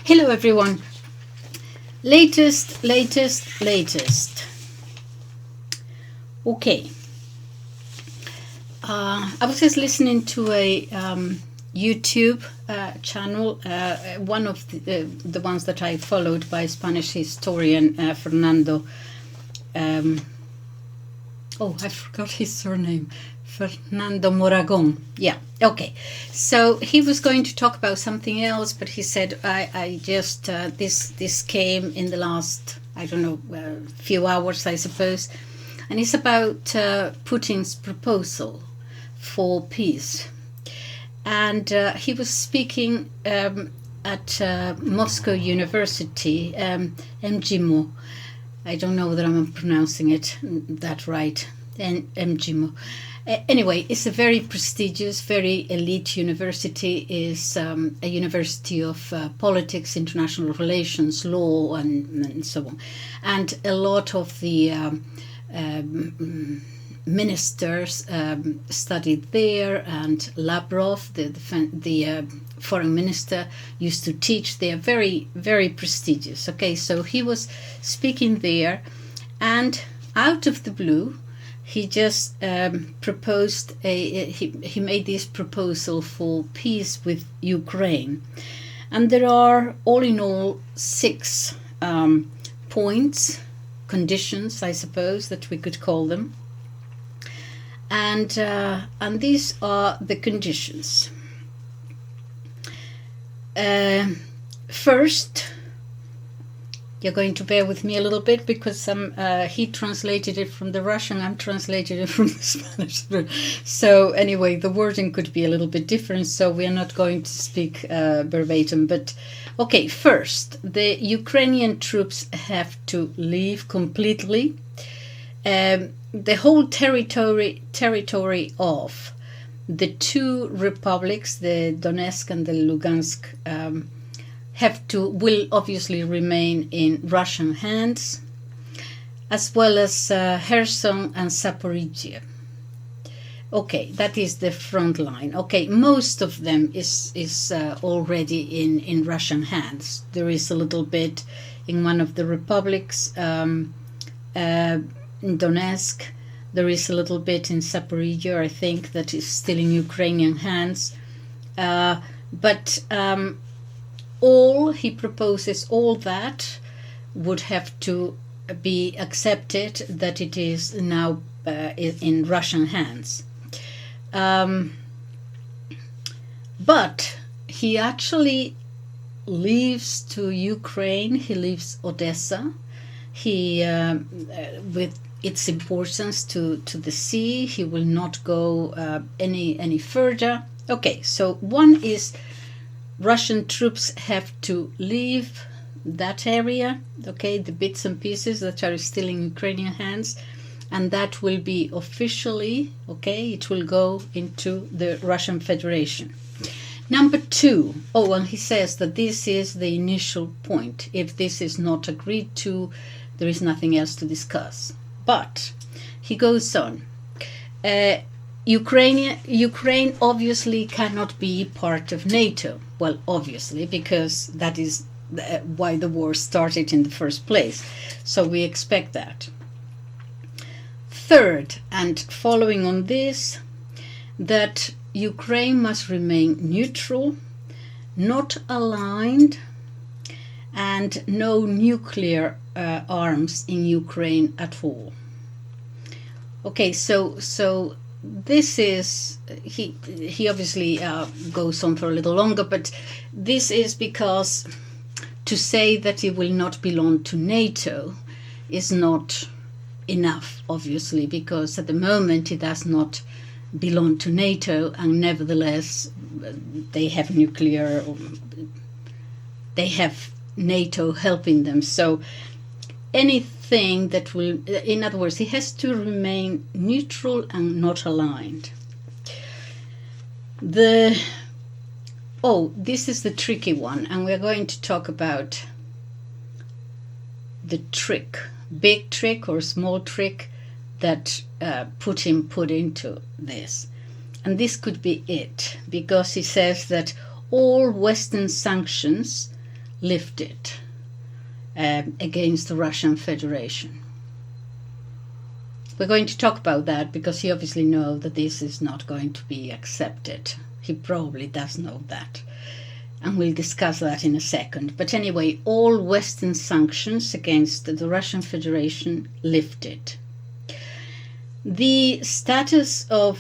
Hello everyone. Latest. Okay. I was just listening to a YouTube channel, one of the ones that I followed by Spanish historian Fernando. I forgot his surname. Fernando Moragon. Yeah, okay. So he was going to talk about something else, but he said, I just, this came in the last, I don't know, few hours, I suppose. And it's about Putin's proposal for peace. And he was speaking at Moscow University, Mgimo. I don't know whether I'm pronouncing it that right, Mgimo. Anyway, it's a very prestigious, very elite university. It's a university of politics, international relations, law, and so on. And a lot of the ministers studied there, and Lavrov, the foreign minister, used to teach there. Very, very prestigious. Okay, so he was speaking there, and out of the blue, he just proposed he made this proposal for peace with Ukraine, and there are all in all 6 points, conditions, I suppose that we could call them, and these are the conditions. First, you're going to bear with me a little bit because he translated it from the Russian, I'm translated it from the Spanish. So anyway, the wording could be a little bit different, so we're not going to speak verbatim. But okay, first, the Ukrainian troops have to leave completely. The whole territory of the 2 republics, the Donetsk and the Lugansk, will obviously remain in Russian hands, as well as Kherson and Zaporizhia. Okay, that is the front line. Okay, most of them is already in Russian hands. There is a little bit in one of the republics, in Donetsk. There is a little bit in Zaporizhia, I think, that is still in Ukrainian hands. But all he proposes, all that would have to be accepted that it is now in Russian hands. But he actually leaves to Ukraine. He leaves Odessa. He, with its importance to the sea, he will not go any further. Okay, so one is Russian troops have to leave that area, okay, the bits and pieces that are still in Ukrainian hands, and that will be officially, okay, it will go into the Russian Federation. Number 2, and he says that this is the initial point. If this is not agreed to, there is nothing else to discuss. But he goes on. Ukraine obviously cannot be part of NATO. Well, obviously, because that is why the war started in the first place. So we expect that. Third, and following on this, that Ukraine must remain neutral, not aligned, and no nuclear arms in Ukraine at all. Okay, so this is, he obviously goes on for a little longer, but this is because to say that it will not belong to NATO is not enough, obviously, because at the moment it does not belong to NATO, and nevertheless they have they have NATO helping them. So anything that will, in other words, it has to remain neutral and not aligned. This is the tricky one, and we're going to talk about the trick, big trick or small trick that Putin put into this. And this could be it, because he says that all Western sanctions lifted against the Russian Federation. We're going to talk about that because he obviously knows that this is not going to be accepted. He probably does know that. And we'll discuss that in a second. But anyway, all Western sanctions against the Russian Federation lifted. The status of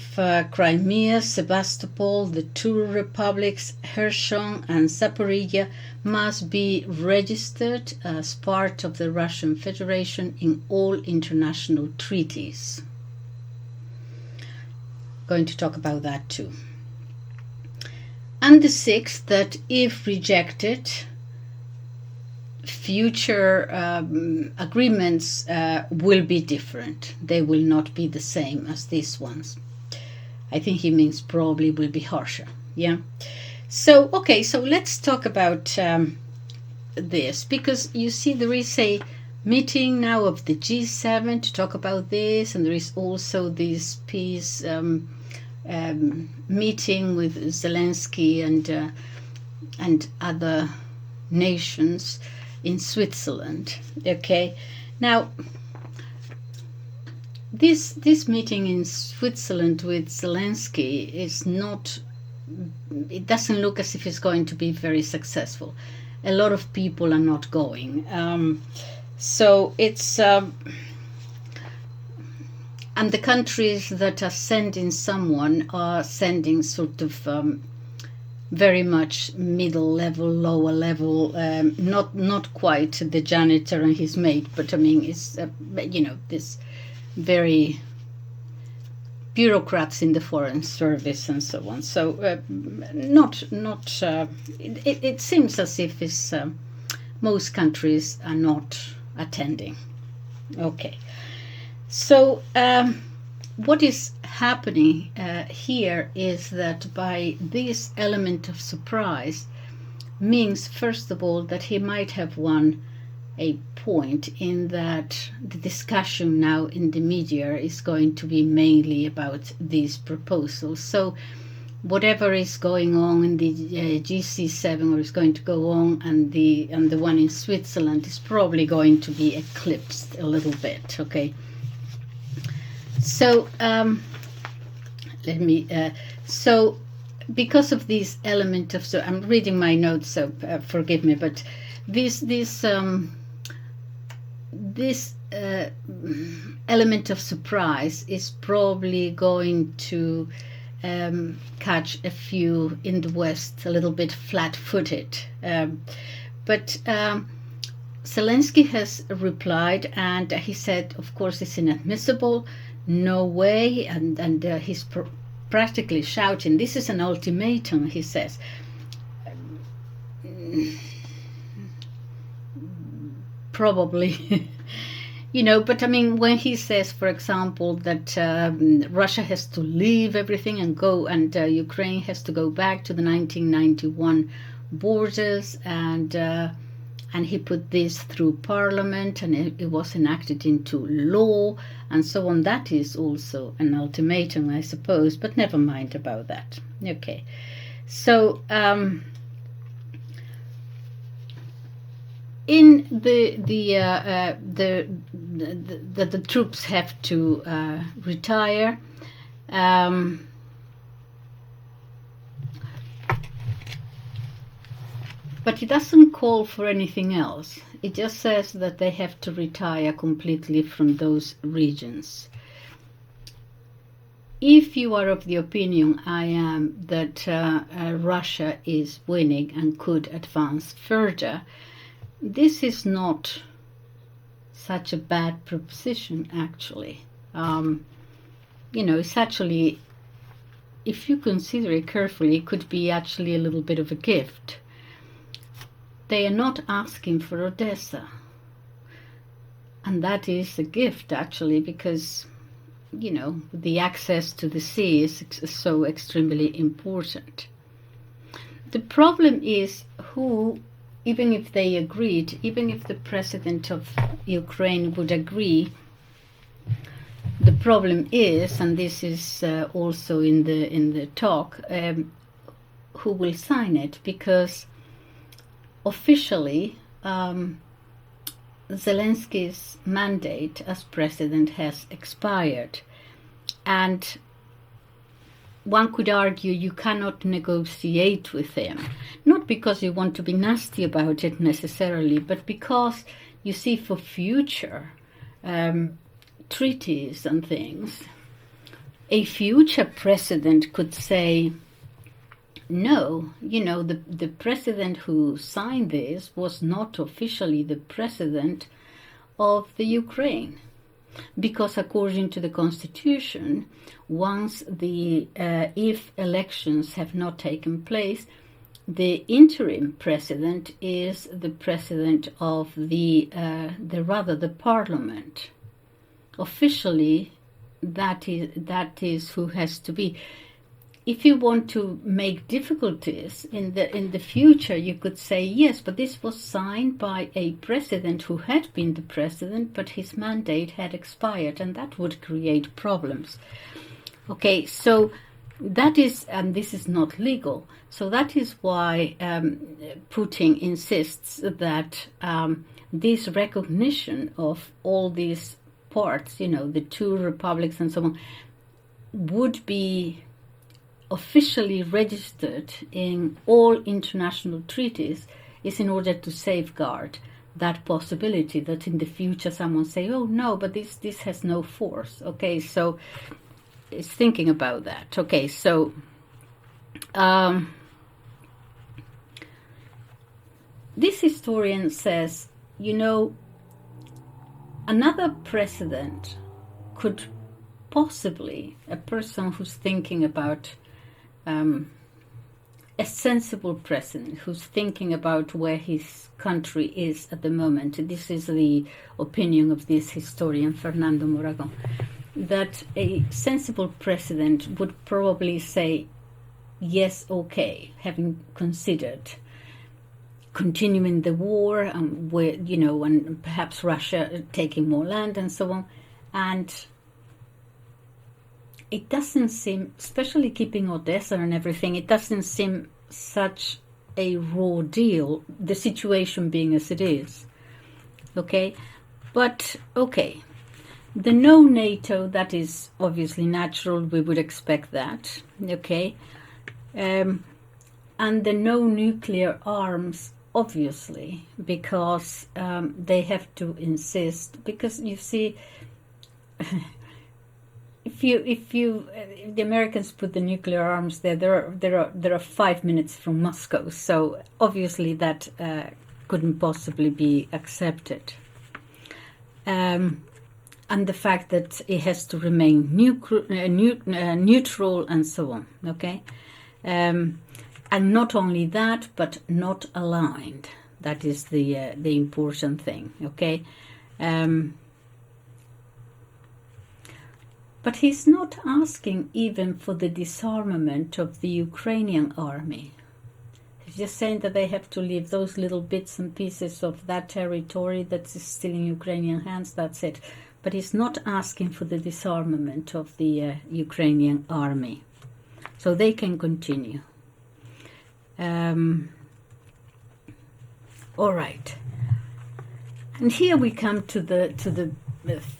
Crimea, Sebastopol, the two republics, Kherson and Zaporizhia must be registered as part of the Russian Federation in all international treaties. Going to talk about that too. And the sixth, that if rejected, future agreements will be different. They will not be the same as these ones. I think he means probably will be harsher. Yeah. So, okay, so let's talk about this, because you see there is a meeting now of the G7 to talk about this, and there is also this peace meeting with Zelensky and other nations in Switzerland. Okay, now this meeting in Switzerland with Zelensky is not, it doesn't look as if it's going to be very successful. A lot of people are not going, so it's and the countries that are sending someone are sending sort of very much middle level, lower level, not quite the janitor and his mate, but I mean, it's this very bureaucrats in the foreign service and so on. So it seems as if it's, most countries are not attending. Okay, so what is happening here is that by this element of surprise means, first of all, that he might have won a point in that the discussion now in the media is going to be mainly about these proposals. So whatever is going on in the GC7 or is going to go on, and the one in Switzerland is probably going to be eclipsed a little bit. Okay, so so because of this element of, so I'm reading my notes, so forgive me, but this element of surprise is probably going to catch a few in the West a little bit flat-footed. But Zelensky has replied, and he said, of course, it's inadmissible, no way, and he's practically shouting, this is an ultimatum, he says. Probably. But I mean, when he says, for example, that Russia has to leave everything and go, and Ukraine has to go back to the 1991 borders, and he put this through parliament, and it was enacted into law, and so on. That is also an ultimatum, I suppose, but never mind about that. Okay, so in the troops have to retire. But it doesn't call for anything else. It just says that they have to retire completely from those regions. If you are of the opinion I am that Russia is winning and could advance further, this is not such a bad proposition, actually. It's actually, if you consider it carefully, it could be actually a little bit of a gift. They are not asking for Odessa. And that is a gift, actually, because, the access to the sea is so extremely important. The problem is who, even if they agreed, even if the president of Ukraine would agree, the problem is, and this is also in the, talk, who will sign it, because officially, Zelensky's mandate as president has expired, and one could argue you cannot negotiate with him, not because you want to be nasty about it necessarily, but because you see for future treaties and things, a future president could say, no, the president who signed this was not officially the president of the Ukraine. Because according to the constitution, once if elections have not taken place, the interim president is the president of the parliament. Officially, that is who has to be. If you want to make difficulties in the future, you could say, yes, but this was signed by a president who had been the president, but his mandate had expired, and that would create problems. Okay, so that is, and this is not legal. So that is why Putin insists that this recognition of all these parts, the two republics and so on, would be officially registered in all international treaties, is in order to safeguard that possibility that in the future someone say, oh no, but this has no force. Okay, so it's thinking about that. Okay, so this historian says, another president could possibly, a person who's thinking about a sensible president who's thinking about where his country is at the moment. This is the opinion of this historian, Fernando Moragon, that a sensible president would probably say, yes, okay, having considered continuing the war, and perhaps Russia taking more land and so on. And it doesn't seem, especially keeping Odessa and everything, it doesn't seem such a raw deal, the situation being as it is. Okay? But, okay. The no NATO, that is obviously natural, we would expect that. Okay? And the no nuclear arms, obviously, because they have to insist, because you see, if the Americans put the nuclear arms there are 5 minutes from Moscow, so obviously that couldn't possibly be accepted. And the fact that it has to remain neutral and so on. Okay, and not only that, but not aligned. That is the important thing. Okay. But he's not asking even for the disarmament of the Ukrainian army. He's just saying that they have to leave those little bits and pieces of that territory that is still in Ukrainian hands, that's it. But he's not asking for the disarmament of the Ukrainian army. So they can continue. All right. And here we come to the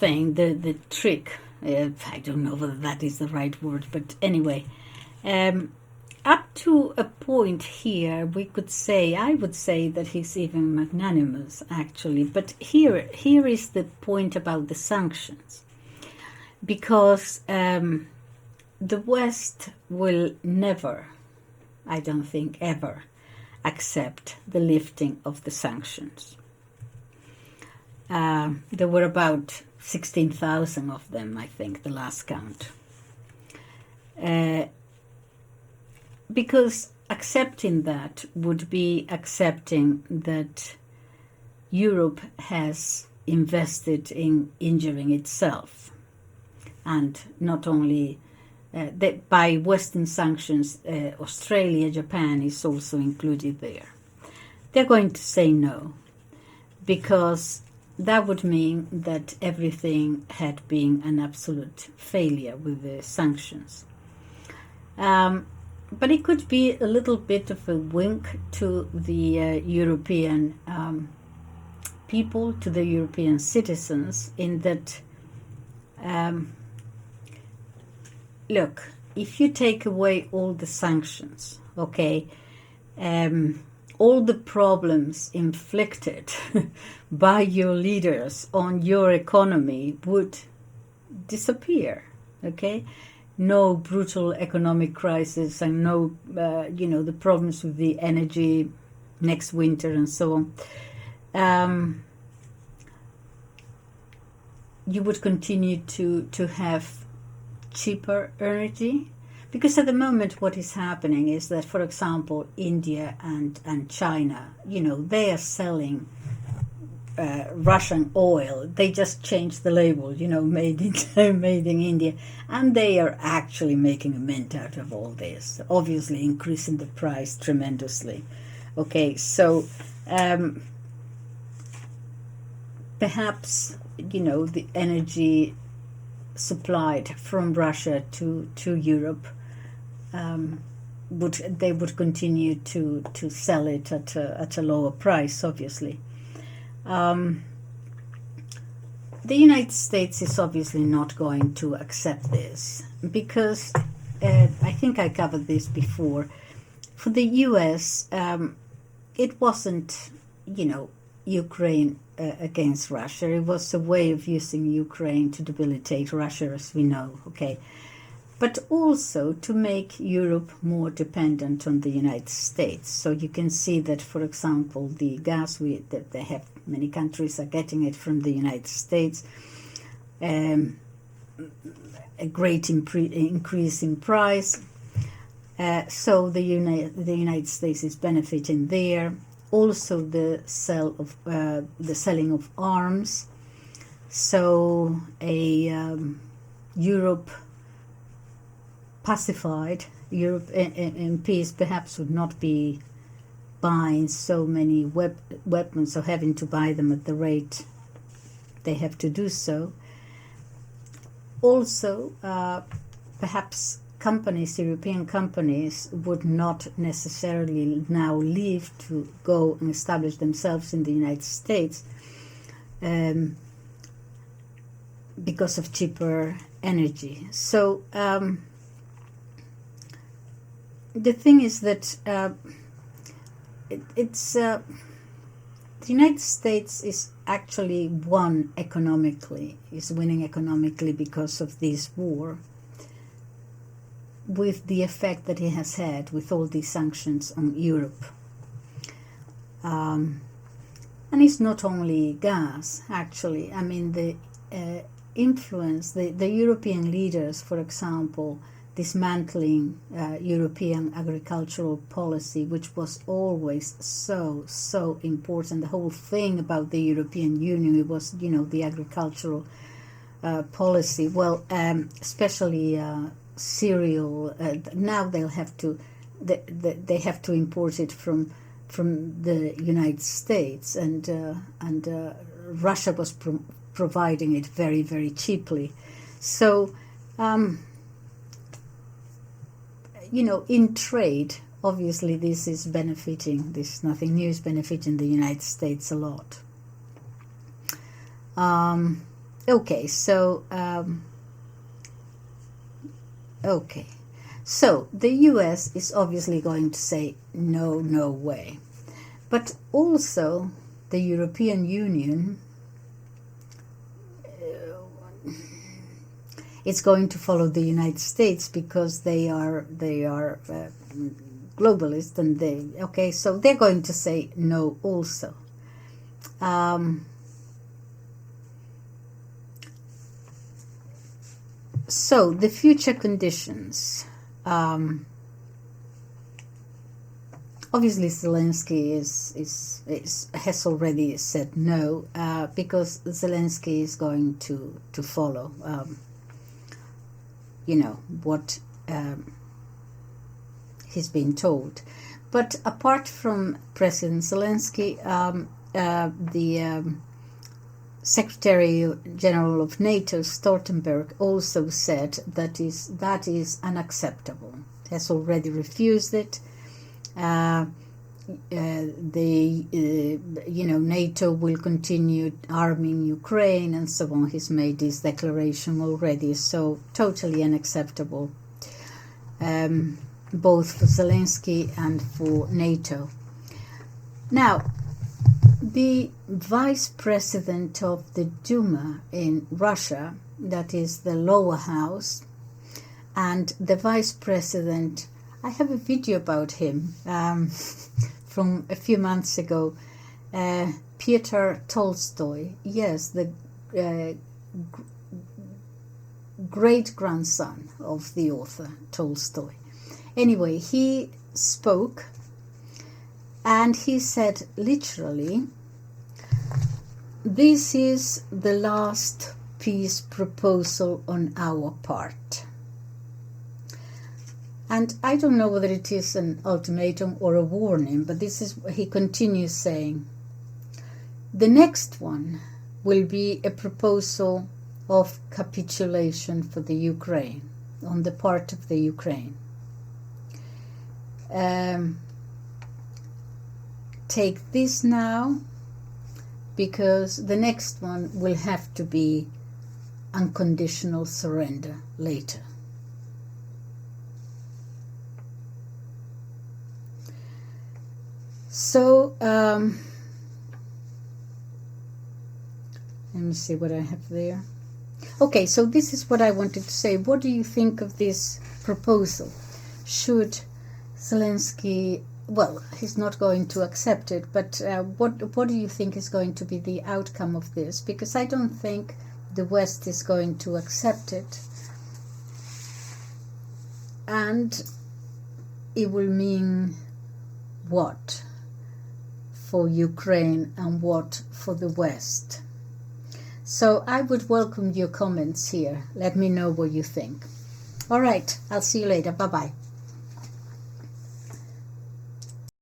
thing, the trick. I don't know whether that is the right word, but anyway, up to a point here, I would say that he's even magnanimous, actually. But here is the point about the sanctions, because the West will never, I don't think ever, accept the lifting of the sanctions. There were about 16,000 of them, I think, the last count. Because accepting that would be accepting that Europe has invested in injuring itself. And not only that by Western sanctions, Australia, Japan is also included there. They're going to say no, because that would mean that everything had been an absolute failure with the sanctions. but it could be a little bit of a wink to the European people, to the European citizens, in that, look, if you take away all the sanctions, okay, all the problems inflicted by your leaders on your economy would disappear, okay? No brutal economic crisis and no, the problems with the energy next winter and so on. You would continue to have cheaper energy, because at the moment what is happening is that, for example, India and China, they are selling Russian oil. They just changed the label, made in India, and they are actually making a mint out of all this, obviously increasing the price tremendously. Okay, so perhaps the energy supplied from Russia to Europe, they would continue to sell it at a lower price, obviously. The United States is obviously not going to accept this, because I think I covered this before. For the US, it wasn't, Ukraine against Russia. It was a way of using Ukraine to debilitate Russia, as we know, okay? But also to make Europe more dependent on the United States. So you can see that, for example, the gas that they have, many countries are getting it from the United States. A great increase in price. So the United States is benefiting there. Also, the selling of arms. So Europe pacified, Europe in peace, perhaps would not be buying so many weapons or having to buy them at the rate they have to do so. Also, perhaps European companies would not necessarily now leave to go and establish themselves in the United States because of cheaper energy. So the thing is that the United States is actually winning economically because of this war, with the effect that it has had with all these sanctions on Europe. And it's not only gas, actually. I mean, the influence, the European leaders, for example, dismantling European agricultural policy, which was always so important. The whole thing about the European Union, it was, the agricultural policy. Well, especially cereal. Now they have to import it from the United States, and Russia was providing it very, very cheaply. So. In trade, obviously this is benefiting, this is nothing new, is benefiting the United States a lot. Okay, so the US is obviously going to say no way. But also the European Union, it's going to follow the United States, because they are globalist, and so they're going to say no also. So the future conditions. Obviously, Zelensky has already said no, because Zelensky is going to follow. What he's been told. But apart from President Zelensky, the Secretary General of NATO, Stoltenberg, also said that is unacceptable. has already refused it. NATO will continue arming Ukraine and so on. He's made this declaration already, so totally unacceptable, both for Zelensky and for NATO. Now, the vice president of the Duma in Russia, that is the lower house, and the vice president, I have a video about him from a few months ago, Peter Tolstoy, yes, the great-grandson of the author Tolstoy. Anyway, he spoke and he said literally, "This is the last peace proposal on our part." And I don't know whether it is an ultimatum or a warning, but this is, he continues saying, "The next one will be a proposal of capitulation for the Ukraine, on the part of the Ukraine. Take this now, because the next one will have to be unconditional surrender later." So, let me see what I have there. Okay, so this is what I wanted to say. What do you think of this proposal? Should Zelensky, well, he's not going to accept it, but what do you think is going to be the outcome of this? Because I don't think the West is going to accept it. And it will mean what for Ukraine and what for the West? So I would welcome your comments here. Let me know what you think. All right, I'll see you later. Bye-bye.